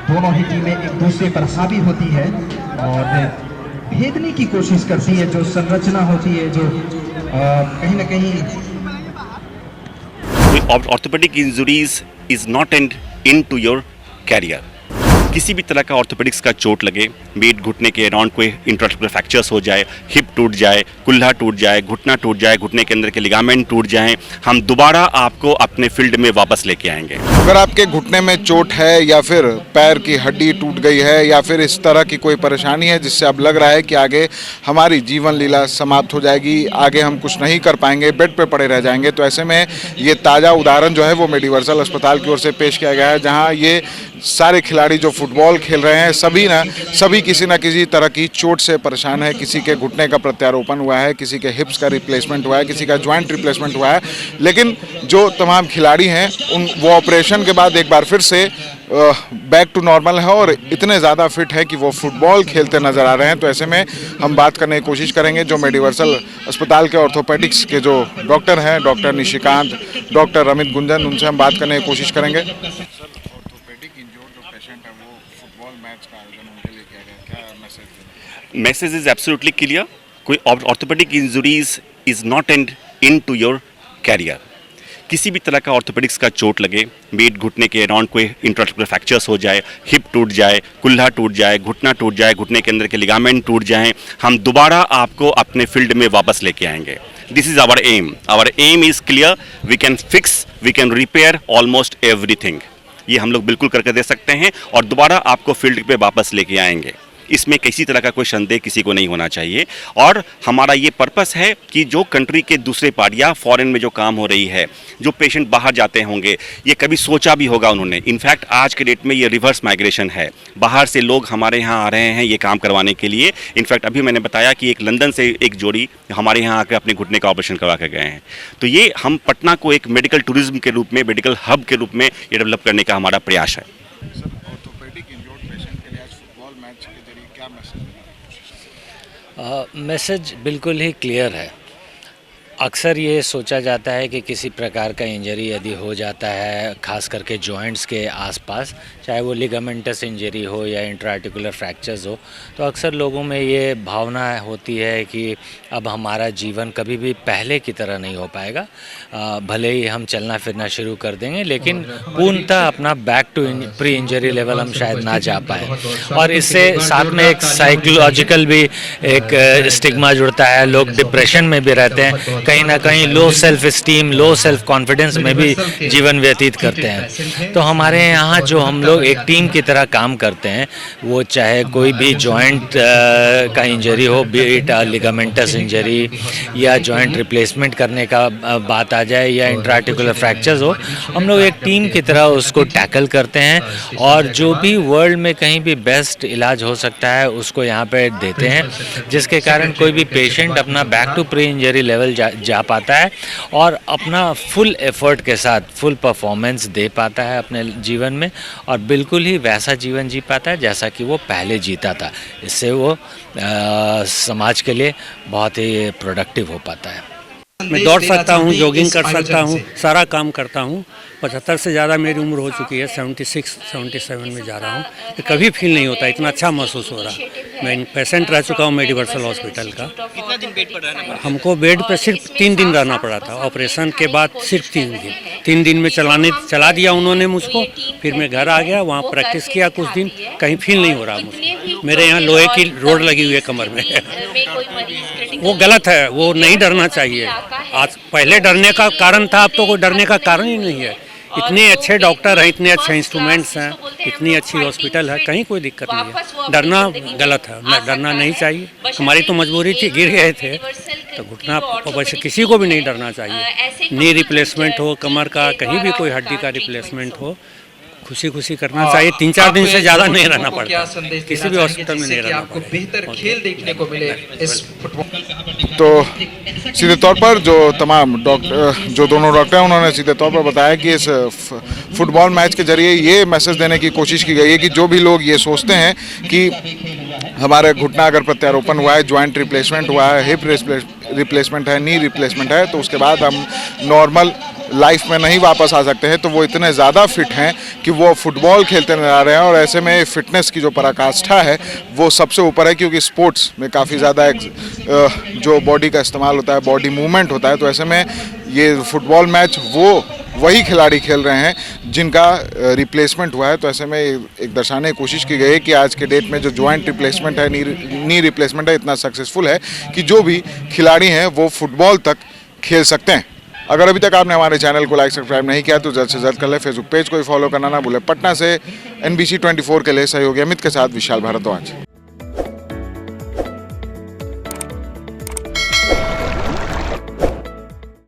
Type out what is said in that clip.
दोनों ही टीमें एक दूसरे पर हावी होती है और भेदने की कोशिश करती है। जो संरचना होती है, जो कहीं ना कहीं orthopaedic injuries is not end in to your career. किसी भी तरह का ऑर्थोपेडिक्स का चोट लगे, बीट घुटने के अराउंड कोई इंट्राआर्टिकुलर फ्रैक्चर्स हो जाए, हिप टूट जाए, कुल्हा टूट जाए, घुटना टूट जाए, घुटने के अंदर के लिगामेंट टूट जाएं, हम दोबारा आपको अपने फील्ड में वापस लेके आएंगे। अगर आपके घुटने में चोट है या फिर पैर की हड्डी टूट गई है या फिर इस तरह की कोई परेशानी है जिससे अब लग रहा है कि आगे हमारी जीवन लीला समाप्त हो जाएगी, आगे हम कुछ नहीं कर पाएंगे, बेड पे पड़े रह जाएंगे, तो ऐसे में ये ताज़ा उदाहरण जो है वो मेडिवर्सल अस्पताल की ओर से पेश किया गया है, जहां ये सारे खिलाड़ी जो फुटबॉल खेल रहे हैं सभी किसी न किसी तरह की चोट से परेशान है। किसी के घुटने का प्रत्यारोपण हुआ है, किसी के हिप्स का रिप्लेसमेंट हुआ है, किसी का ज्वाइंट रिप्लेसमेंट हुआ है, लेकिन जो तमाम खिलाड़ी हैं वो ऑपरेशन के बाद एक बार फिर से बैक टू नॉर्मल है और इतने ज़्यादा फिट है कि वो फुटबॉल खेलते नज़र आ रहे हैं। तो ऐसे में हम बात करने की कोशिश करेंगे जो मेडिवर्सल अस्पताल के ऑर्थोपेडिक्स के जो डॉक्टर हैं, डॉक्टर निशिकांत, डॉक्टर अमित गुंजन, उनसे हम बात करने की कोशिश करेंगे। Message is absolutely clear. कोई orthopedic injuries is not end in to your career. किसी भी तरह का ऑर्थोपेडिक्स का चोट लगे, बीट घुटने के अराउंड कोई इंट्राआर्टिकुलर फ्रैक्चर्स हो जाए, हिप टूट जाए, कुल्हा टूट जाए, घुटना टूट जाए, घुटने के अंदर के लिगामेंट टूट जाएं, हम दोबारा आपको अपने फील्ड में वापस लेके आएंगे। This is our aim. Our aim is clear. We can fix, we can repair almost everything. ये हम लोग बिल्कुल करके दे सकते हैं और दोबारा आपको फील्ड पे वापस लेके आएंगे। इसमें किसी तरह का कोई संदेह किसी को नहीं होना चाहिए। और हमारा ये पर्पस है कि जो कंट्री के दूसरे पार्ट या फॉरेन में जो काम हो रही है, जो पेशेंट बाहर जाते होंगे, ये कभी सोचा भी होगा उन्होंने। इनफैक्ट आज के डेट में ये रिवर्स माइग्रेशन है, बाहर से लोग हमारे यहाँ आ रहे हैं ये काम करवाने के लिए। इनफैक्ट अभी मैंने बताया कि एक लंदन से एक जोड़ी हमारे यहाँ आकर अपने घुटने का ऑपरेशन करवा कर गए हैं। तो ये हम पटना को एक मेडिकल टूरिज्म के रूप में, मेडिकल हब के रूप में ये डेवलप करने का हमारा प्रयास है। मैसेज बिल्कुल ही क्लियर है। अक्सर ये सोचा जाता है कि किसी प्रकार का इंजरी यदि हो जाता है, खास करके जॉइंट्स के आसपास, चाहे वो लिगामेंटस इंजरी हो या इंट्राआर्टिकुलर फ्रैक्चर्स हो, तो अक्सर लोगों में ये भावना होती है कि अब हमारा जीवन कभी भी पहले की तरह नहीं हो पाएगा। भले ही हम चलना फिरना शुरू कर देंगे, लेकिन पूर्णतः अपना back to pre injury level हम शायद ना जा पाए। और इससे साथ में एक साइकोलॉजिकल भी एक स्टिग्मा जुड़ता है। लोग डिप्रेशन में भी रहते हैं, कहीं ना कहीं low self esteem, low self confidence में भी जीवन व्यतीत करते हैं। तो हमारे यहाँ जो हम लोग एक टीम की तरह काम करते हैं, वो चाहे कोई भी जॉइंट का इंजरी हो, बीट लिगामेंटस इंजरी या जॉइंट रिप्लेसमेंट करने का बात आ जाए या इंट्राआर्टिकुलर फ्रैक्चर्स हो, हम लोग एक टीम की तरह उसको टैकल करते हैं और जो भी वर्ल्ड में कहीं भी बेस्ट इलाज हो सकता है उसको यहाँ पे देते हैं, जिसके कारण कोई भी पेशेंट अपना back to pre injury level जा पाता है और अपना फुल एफर्ट के साथ फुल परफॉर्मेंस दे पाता है अपने जीवन में और बिल्कुल ही वैसा जीवन जी पाता है जैसा कि वो पहले जीता था। इससे वो समाज के लिए बहुत ही प्रोडक्टिव हो पाता है। मैं दौड़ सकता हूँ, जॉगिंग कर सकता हूँ, सारा काम करता हूँ। 75 से ज़्यादा मेरी उम्र हो चुकी है, 76-77 में जा रहा हूँ। कभी फील नहीं होता, इतना अच्छा महसूस हो रहा। मैं पेशेंट रह चुका हूँ मेडिवर्सल हॉस्पिटल का। कितना दिन बेड पर रहना पड़ा? हमको बेड पर सिर्फ 3 दिन रहना पड़ा था। ऑपरेशन के बाद सिर्फ 3 दिन। 3 दिन में चला दिया उन्होंने मुझको। फिर मैं घर आ गया, वहाँ प्रैक्टिस किया कुछ दिन, कहीं फील नहीं हो रहा मुझको। मेरे यहाँ लोहे की रोड लगी हुई है कमर में। वो गलत है, वो नहीं डरना चाहिए। आज पहले डरने का कारण था, अब तो कोई डरने का कारण ही नहीं है। इतने अच्छे डॉक्टर हैं, इतने अच्छे इंस्ट्रूमेंट्स हैं, इतनी अच्छी हॉस्पिटल है, कहीं कोई दिक्कत नहीं है। डरना गलत है, डरना नहीं चाहिए। हमारी तो मजबूरी थी, गिर गए थे तो घुटना, वैसे किसी को भी नहीं डरना चाहिए। नी रिप्लेसमेंट हो, कमर का, कहीं भी कोई हड्डी का रिप्लेसमेंट हो, खुशी खुशी करना चाहिए। 3-4 दिन से ज़्यादा नहीं रहना पड़ता, किसी भी हॉस्पिटल में नहीं रहना पड़ता। बेहतर खेल देखने को मिले इस तो सीधे तौर पर जो तमाम डॉक्टर, जो दोनों डॉक्टर हैं, उन्होंने सीधे तौर पर बताया कि इस फुटबॉल मैच के जरिए ये मैसेज देने की कोशिश की गई है कि जो भी लोग ये सोचते हैं कि हमारे घुटना अगर प्रत्यारोपण हुआ है, ज्वाइंट रिप्लेसमेंट हुआ है, हिप रिप्लेसमेंट है, नी रिप्लेसमेंट है, तो उसके बाद हम नॉर्मल लाइफ में नहीं वापस आ सकते हैं, तो वो इतने ज़्यादा फिट हैं कि वो फुटबॉल खेलते नजर आ रहे हैं। और ऐसे में फिटनेस की जो पराकाष्ठा है वो सबसे ऊपर है, क्योंकि स्पोर्ट्स में काफ़ी ज़्यादा जो बॉडी का इस्तेमाल होता है, बॉडी मूवमेंट होता है। तो ऐसे में ये फुटबॉल मैच वही खिलाड़ी खेल रहे हैं जिनका रिप्लेसमेंट हुआ है। तो ऐसे में एक दर्शाने की कोशिश की गई है कि आज के डेट में जो जॉइंट रिप्लेसमेंट है, नी रिप्लेसमेंट है, इतना सक्सेसफुल है कि जो भी खिलाड़ी हैं वो फुटबॉल तक खेल सकते हैं। अगर अभी तक आपने हमारे चैनल को लाइक सब्सक्राइब नहीं किया तो जल्द से जल्द कर ले। फेसबुक पेज को भी फॉलो करना ना भूले। पटना से NBC 24 के लिए सहयोगी अमित के साथ विशाल भारद्वाज।